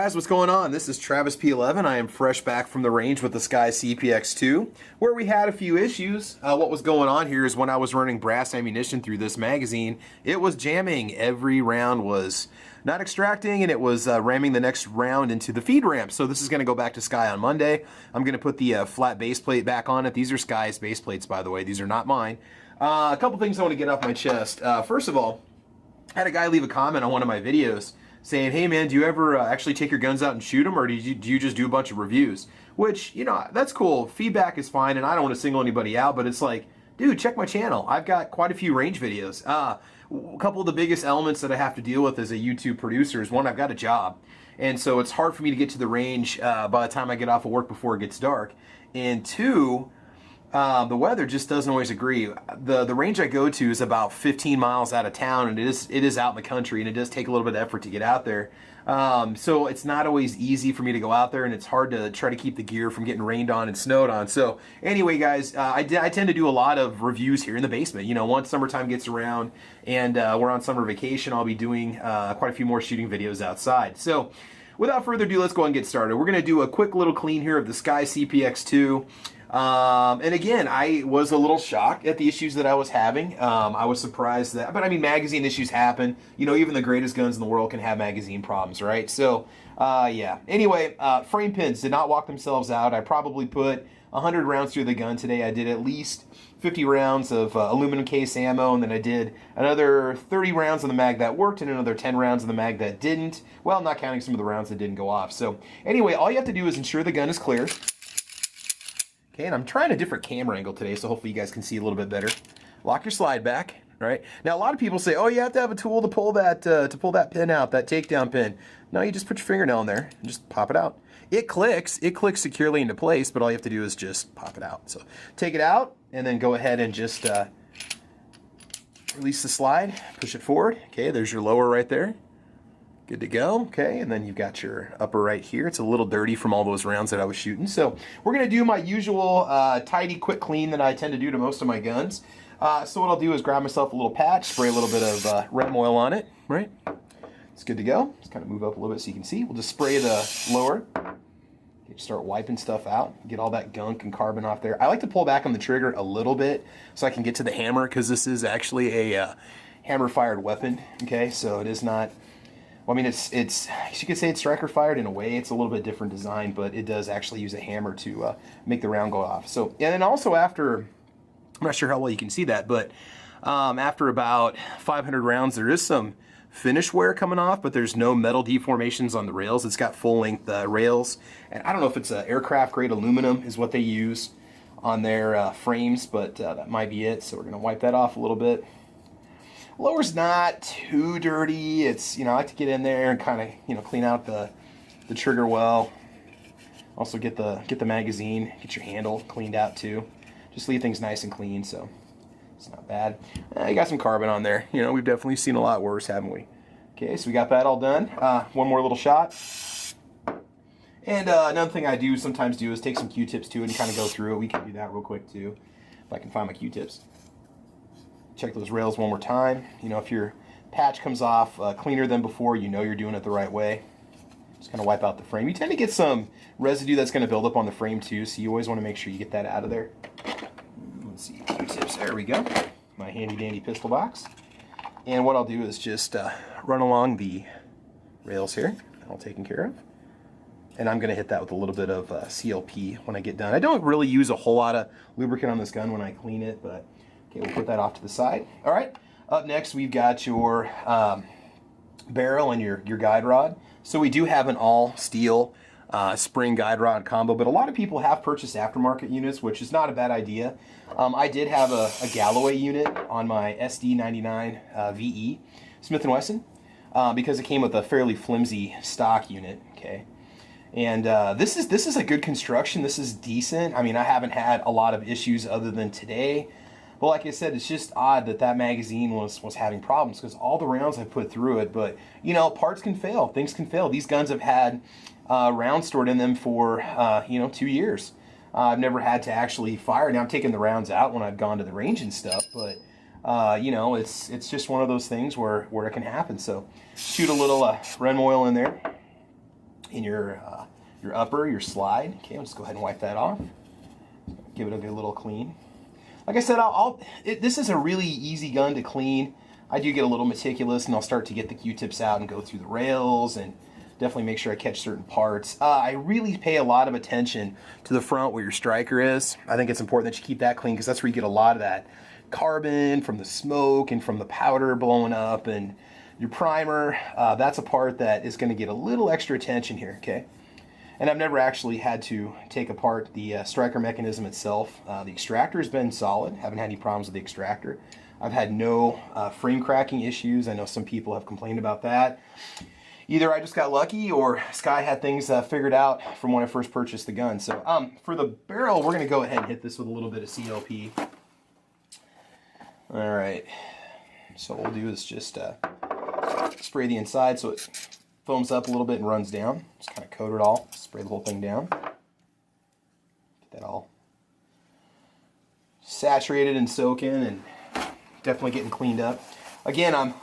guys, what's going on? This is Travis P11. I am fresh back from the range with the SCCY CPX-2, where we had a few issues. What was going on here is when I was running brass ammunition through this magazine, it was jamming. Every round was not extracting, and it was ramming the next round into the feed ramp. So this is going to go back to SCCY on Monday. I'm going to put the flat base plate back on it. These are SCCY's base plates, by the way. These are not mine. A couple things I want to get off my chest. First of all, I had a guy leave a comment on one of my videos saying, hey man, do you ever actually take your guns out and shoot them, or do you just do a bunch of reviews? Which, you know, that's cool. Feedback is fine, and I don't want to single anybody out, but it's like, dude, check my channel. I've got quite a few range videos. A couple of the biggest elements that I have to deal with as a YouTube producer is, one, I've got a job, and so it's hard for me to get to the range by the time I get off of work before it gets dark. And two, the weather just doesn't always agree. The range I go to is about 15 miles out of town, and it is out in the country, and it does take a little bit of effort to get out there. So it's not always easy for me to go out there, and it's hard to try to keep the gear from getting rained on and snowed on. So anyway, guys, I tend to do a lot of reviews here in the basement. You know, once summertime gets around and we're on summer vacation, I'll be doing quite a few more shooting videos outside. So without further ado, let's go ahead and get started. We're going to do a quick little clean here of the SCCY CPX-2. And again, I was a little shocked at the issues that I was having. I was surprised that, but I mean, magazine issues happen. You know, even the greatest guns in the world can have magazine problems, right? So, yeah. Anyway, frame pins did not walk themselves out. I probably put 100 rounds through the gun today. I did at least 50 rounds of aluminum case ammo, and then I did another 30 rounds of the mag that worked and another 10 rounds of the mag that didn't. Well, not counting some of the rounds that didn't go off. So anyway, all you have to do is ensure the gun is clear. Okay, and I'm trying a different camera angle today, so hopefully you guys can see a little bit better. Lock your slide back, right? Now, a lot of people say, oh, you have to have a tool to pull that pin out, that takedown pin. No, you just put your fingernail in there and just pop it out. It clicks securely into place, but all you have to do is just pop it out. So take it out, and then go ahead and just release the slide, push it forward. Okay, there's your lower right there. Good to go. Okay, and then you've got your upper right here. It's a little dirty from all those rounds that I was shooting. So we're going to do my usual tidy, quick clean that I tend to do to most of my guns. So what I'll do is grab myself a little patch, spray a little bit of ram oil on it, right? It's good to go. Let's kind of move up a little bit so you can see. We'll just spray the lower. Okay, start wiping stuff out, get all that gunk and carbon off there. I like to pull back on the trigger a little bit so I can get to the hammer, because this is actually a hammer-fired weapon, okay? So it is not... Well, I mean, it's you could say it's striker fired in a way. It's a little bit different design, but it does actually use a hammer to make the round go off. So, and then also after, I'm not sure how well you can see that, but after about 500 rounds, there is some finish wear coming off, but there's no metal deformations on the rails. It's got full-length rails, and I don't know if it's aircraft-grade aluminum is what they use on their frames, but that might be it. So we're going to wipe that off a little bit. Lower's not too dirty. It's, you know, I like to get in there and kind of, you know, clean out the trigger well. Also get the magazine, get your handle cleaned out too. Just leave things nice and clean, so it's not bad. You got some carbon on there. You know, we've definitely seen a lot worse, haven't we? Okay, so we got that all done. One more little shot. And another thing I do sometimes do is take some Q-tips too and kind of go through it. We can do that real quick too, if I can find my Q-tips. Check those rails one more time. You know, if your patch comes off cleaner than before, you know you're doing it the right way. Just kind of wipe out the frame. You tend to get some residue that's going to build up on the frame too, so you always want to make sure you get that out of there. Let's see, Q-tips, there we go. My handy dandy pistol box. And what I'll do is just run along the rails here, all taken care of. And I'm going to hit that with a little bit of CLP when I get done. I don't really use a whole lot of lubricant on this gun when I clean it, but okay, we'll put that off to the side. All right, up next we've got your barrel and your guide rod. So we do have an all steel spring guide rod combo, but a lot of people have purchased aftermarket units, which is not a bad idea. I did have a Galloway unit on my SD99 VE Smith & Wesson because it came with a fairly flimsy stock unit, okay? And this is a good construction. This is decent. I mean, I haven't had a lot of issues other than today. But like I said, it's just odd that magazine was having problems, because all the rounds I put through it, but you know, parts can fail, things can fail. These guns have had rounds stored in them for you know, 2 years. I've never had to actually fire. Now I'm taking the rounds out when I've gone to the range and stuff, but you know, it's just one of those things where it can happen. So shoot a little Ren oil in there. in your upper, your slide. Okay, I'll just go ahead and wipe that off. Give it a good little clean. Like I said, this is a really easy gun to clean. I do get a little meticulous, and I'll start to get the Q-tips out and go through the rails and definitely make sure I catch certain parts. I really pay a lot of attention to the front where your striker is. I think it's important that you keep that clean because that's where you get a lot of that carbon from the smoke and from the powder blowing up. And your primer, that's a part that is going to get a little extra attention here, okay? And I've never actually had to take apart the striker mechanism itself. The extractor has been solid. Haven't had any problems with the extractor. I've had no frame cracking issues. I know some people have complained about that. Either I just got lucky or Sky had things figured out from when I first purchased the gun. So for the barrel, we're going to go ahead and hit this with a little bit of CLP. All right. So what we'll do is just spray the inside so it foams up a little bit and runs down. Just kind of coat it all. Spray the whole thing down. Get that all saturated and soaking and definitely getting cleaned up. Again, I'm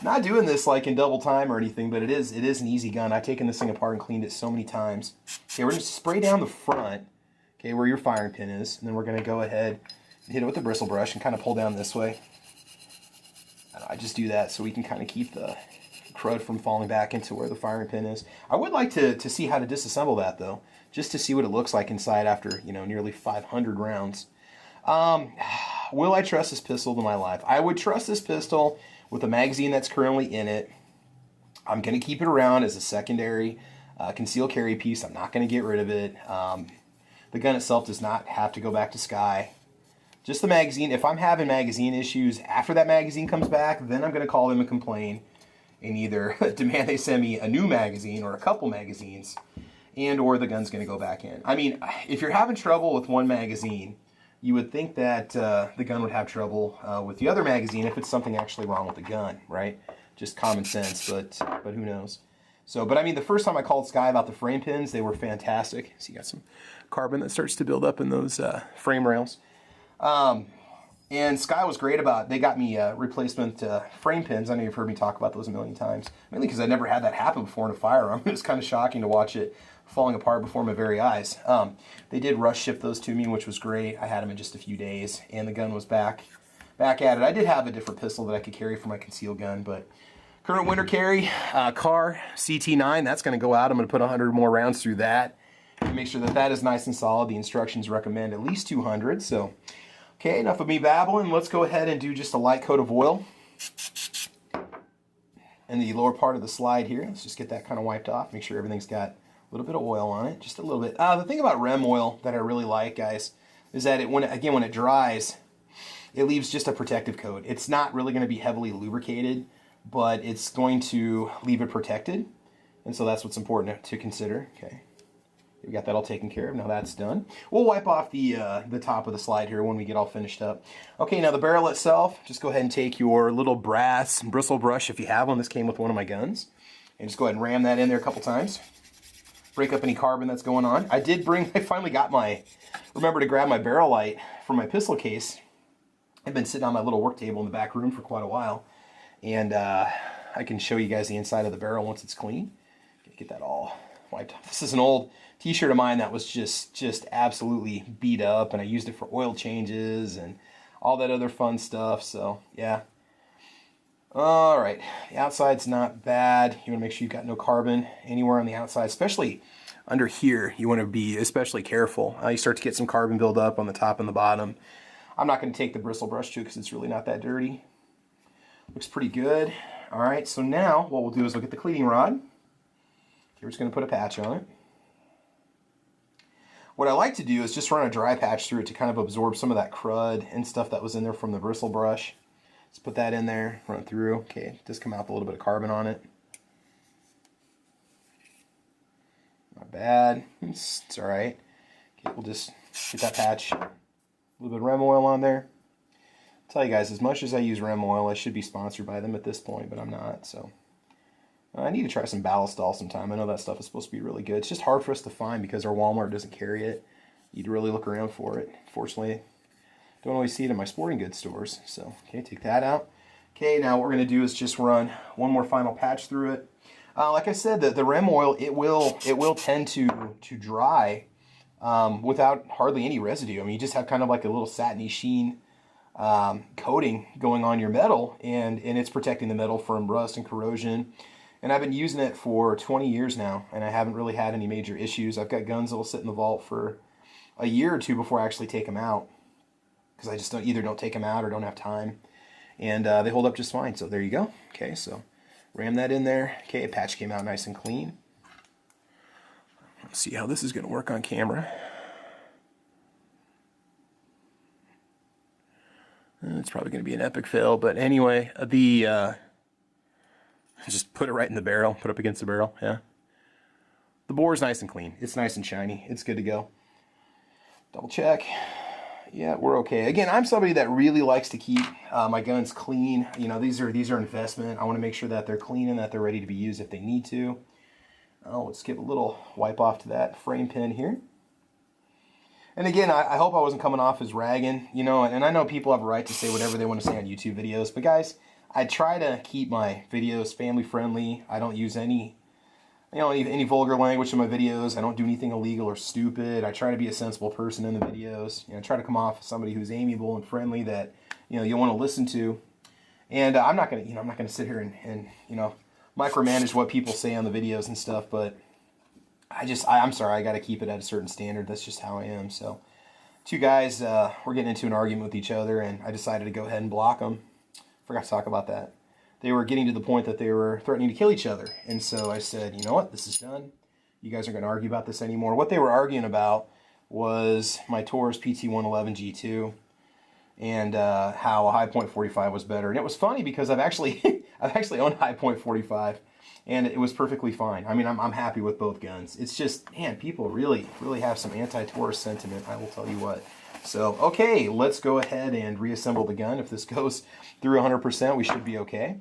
not doing this like in double time or anything, but it is an easy gun. I've taken this thing apart and cleaned it so many times. Okay, we're going to spray down the front, okay, where your firing pin is, and then we're going to go ahead and hit it with the bristle brush and kind of pull down this way. I just do that so we can kind of keep the crud from falling back into where the firing pin is. I would like to see how to disassemble that though, just to see what it looks like inside after, you know, nearly 500 rounds. Will I trust this pistol to my life? I would trust this pistol with the magazine that's currently in it. I'm going to keep it around as a secondary concealed carry piece. I'm not going to get rid of it. The gun itself does not have to go back to Sky. Just the magazine. If I'm having magazine issues after that magazine comes back, then I'm going to call them and complain and either demand they send me a new magazine or a couple magazines, and or the gun's going to go back in. I mean, if you're having trouble with one magazine, you would think that the gun would have trouble with the other magazine if it's something actually wrong with the gun, right? Just common sense, but who knows? So, but I mean, the first time I called Sky about the frame pins, they were fantastic. So you got some carbon that starts to build up in those frame rails. And Sky was great about it. They got me replacement frame pins. I know you've heard me talk about those a million times, mainly because I never had that happen before in a firearm. It was kind of shocking to watch it falling apart before my very eyes. They did rush ship those to me, which was great. I had them in just a few days, and the gun was back at it. I did have a different pistol that I could carry for my concealed gun, but current winter carry, CAR CT9, that's going to go out. I'm going to put 100 more rounds through that and make sure that that is nice and solid. The instructions recommend at least 200, so okay, enough of me babbling. Let's go ahead and do just a light coat of oil in the lower part of the slide here. Let's just get that kind of wiped off. Make sure everything's got a little bit of oil on it, just a little bit. The thing about REM oil that I really like, guys, is that when it dries, it leaves just a protective coat. It's not really going to be heavily lubricated, but it's going to leave it protected, and so that's what's important to consider. Okay. We got that all taken care of. Now that's done. We'll wipe off the top of the slide here when we get all finished up. Okay, now the barrel itself, just go ahead and take your little brass bristle brush if you have one. This came with one of my guns. And just go ahead and ram that in there a couple times. Break up any carbon that's going on. I finally got remember to grab my barrel light from my pistol case. I've been sitting on my little work table in the back room for quite a while. And I can show you guys the inside of the barrel once it's clean. Get that all wiped off. This is an old t-shirt of mine that was just absolutely beat up, and I used it for oil changes and all that other fun stuff. So yeah. All right, the outside's not bad. You want to make sure you've got no carbon anywhere on the outside, especially under here. You want to be especially careful. You start to get some carbon buildup on the top and the bottom. I'm not going to take the bristle brush to because it's really not that dirty. Looks pretty good. All right, so now what we'll do is look at the cleaning rod. Okay, we're just going to put a patch on it. What I like to do is just run a dry patch through it to kind of absorb some of that crud and stuff that was in there from the bristle brush. Let's put that in there, run it through. Okay, it does come out with a little bit of carbon on it. Not bad. It's all right. Okay, we'll just get that patch. A little bit of REM oil on there. I'll tell you guys, as much as I use REM oil, I should be sponsored by them at this point, but I'm not, so. I need to try some Ballistol sometime. I know that stuff is supposed to be really good. It's just hard for us to find because our Walmart doesn't carry it. You'd really look around for it. Fortunately, don't always see it in my sporting goods stores. So, okay, take that out. Okay, now what we're going to do is just run one more final patch through it. Like I said, the REM oil, it will tend to dry without hardly any residue. I mean, you just have kind of like a little satiny sheen coating going on your metal, and it's protecting the metal from rust and corrosion. And I've been using it for 20 years now, and I haven't really had any major issues. I've got guns that will sit in the vault for a year or two before I actually take them out, because I just don't take them out or don't have time. And they hold up just fine. So there you go. Okay, so ram that in there. Okay, a patch came out nice and clean. Let's see how this is going to work on camera. It's probably going to be an epic fail, but anyway, just put it right in the barrel, put up against the barrel, yeah. The bore is nice and clean. It's nice and shiny. It's good to go. Double check. Yeah, we're okay. Again, I'm somebody that really likes to keep my guns clean. You know, these are investment. I want to make sure that they're clean and that they're ready to be used if they need to. Oh, let's give a little wipe off to that frame pin here. And again, I hope I wasn't coming off as ragging, you know, and I know people have a right to say whatever they want to say on YouTube videos, but guys, I try to keep my videos family friendly. I don't use any vulgar language in my videos. I don't do anything illegal or stupid. I try to be a sensible person in the videos. You know, I try to come off as somebody who's amiable and friendly that, you know, you want to listen to. And I'm not gonna sit here and micromanage what people say on the videos and stuff, but I'm sorry, I got to keep it at a certain standard. That's just how I am. So, two guys were getting into an argument with each other, and I decided to go ahead and block them. Forgot to talk about that. They were getting to the point that they were threatening to kill each other, and so I said, you know what, this is done. You guys aren't going to argue about this anymore. What they were arguing about was my Taurus PT-111 G2 and how a high point 45 was better. And it was funny because I've actually owned high point 45. And it was perfectly fine. I mean, I'm happy with both guns. It's just, man, people really have some anti-Taurus sentiment, I will tell you what. So, okay, let's go ahead and reassemble the gun. If this goes through 100%, we should be okay.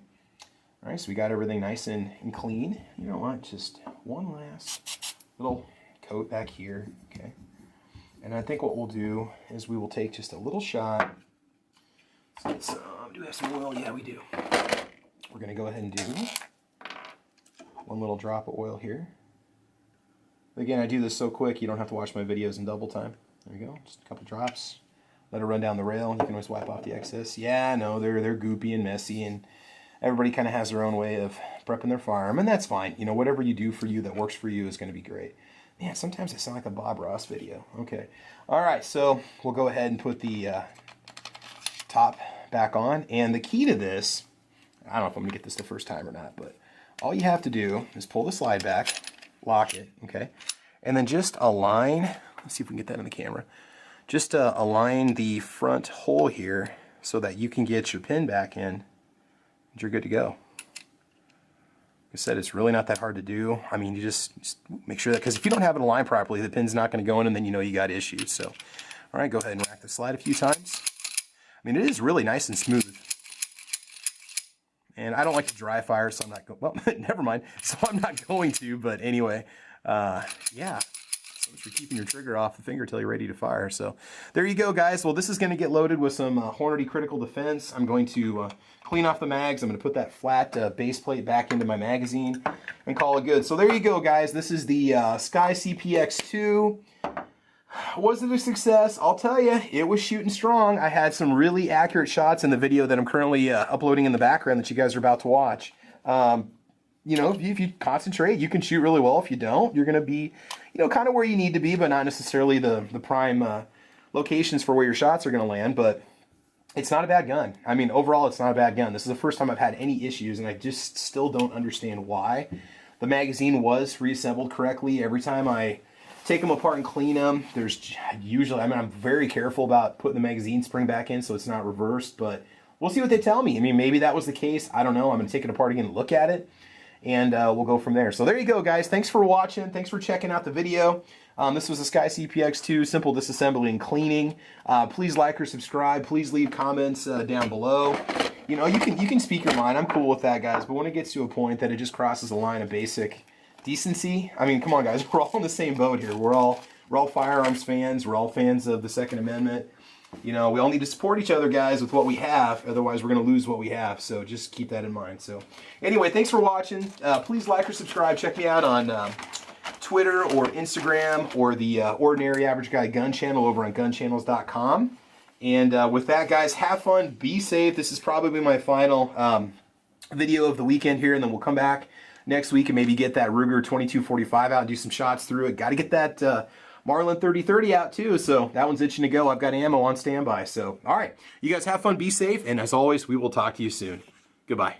All right, so we got everything nice and clean. You know what, just one last little coat back here, okay. And I think what we'll do is we will take just a little shot. Let's get some, do we have some oil? Yeah, we do. We're gonna go ahead and do one little drop of oil here. Again, I do this so quick you don't have to watch my videos in double time. There you go, just a couple drops. Let it run down the rail. You can always wipe off the excess. Yeah, no, they're goopy and messy, and everybody kind of has their own way of prepping their firearm, and that's fine. You know, whatever you do for you that works for you is going to be great. Man, sometimes I sound like a Bob Ross video. Okay, all right, so we'll go ahead and put the top back on, and the key to this, I don't know if I'm going to get this the first time or not, but all you have to do is pull the slide back, lock it, okay, and then just align, let's see if we can get that in the camera, just align the front hole here so that you can get your pin back in, and you're good to go. Like I said, it's really not that hard to do. I mean, you just make sure that, because if you don't have it aligned properly, the pin's not going to go in, and then you know you got issues. So, all right, go ahead and rack the slide a few times. I mean, it is really nice and smooth. And I don't like to dry fire, so I'm not going, well, never mind. So I'm not going to, but anyway, yeah. So much for keeping your trigger off the finger till you're ready to fire. So there you go, guys. Well, this is going to get loaded with some Hornady Critical Defense. I'm going to clean off the mags. I'm going to put that flat base plate back into my magazine and call it good. So there you go, guys. This is the SCCY CPX-2. Was it a success? I'll tell you, it was shooting strong. I had some really accurate shots in the video that I'm currently uploading in the background that you guys are about to watch. You know, if you concentrate, you can shoot really well. If you don't, you're going to be, you know, kind of where you need to be, but not necessarily the prime locations for where your shots are going to land. But it's not a bad gun. I mean, overall, it's not a bad gun. This is the first time I've had any issues, and I just still don't understand why. The magazine was reassembled correctly. Every time I take them apart and clean them, there's usually, I mean, I'm very careful about putting the magazine spring back in so it's not reversed, but we'll see what they tell me. I mean, maybe that was the case. I don't know. I'm going to take it apart again and look at it, and we'll go from there. So there you go, guys. Thanks for watching. Thanks for checking out the video. This was the SCCY CPX-2 simple disassembly and cleaning. Please like or subscribe. Please leave comments down below. You know, you can speak your mind. I'm cool with that, guys, but when it gets to a point that it just crosses a line of basic decency, I mean, come on, guys, we're all in the same boat here. We're all We're all firearms fans. We're all fans of the Second Amendment. You know, we all need to support each other, guys, with what we have. Otherwise, we're going to lose what we have. So just keep that in mind. So anyway, thanks for watching. Please like or subscribe. Check me out on Twitter or Instagram or the Ordinary Average Guy Gun channel over on gunchannels.com. And with that, guys, have fun. Be safe. This is probably my final video of the weekend here, and then we'll come back next week and maybe get that Ruger 2245 out and do some shots through it. Got to get that Marlin 3030 out too, so that one's itching to go. I've got ammo on standby. So, all right, you guys have fun, be safe, and as always, we will talk to you soon. Goodbye.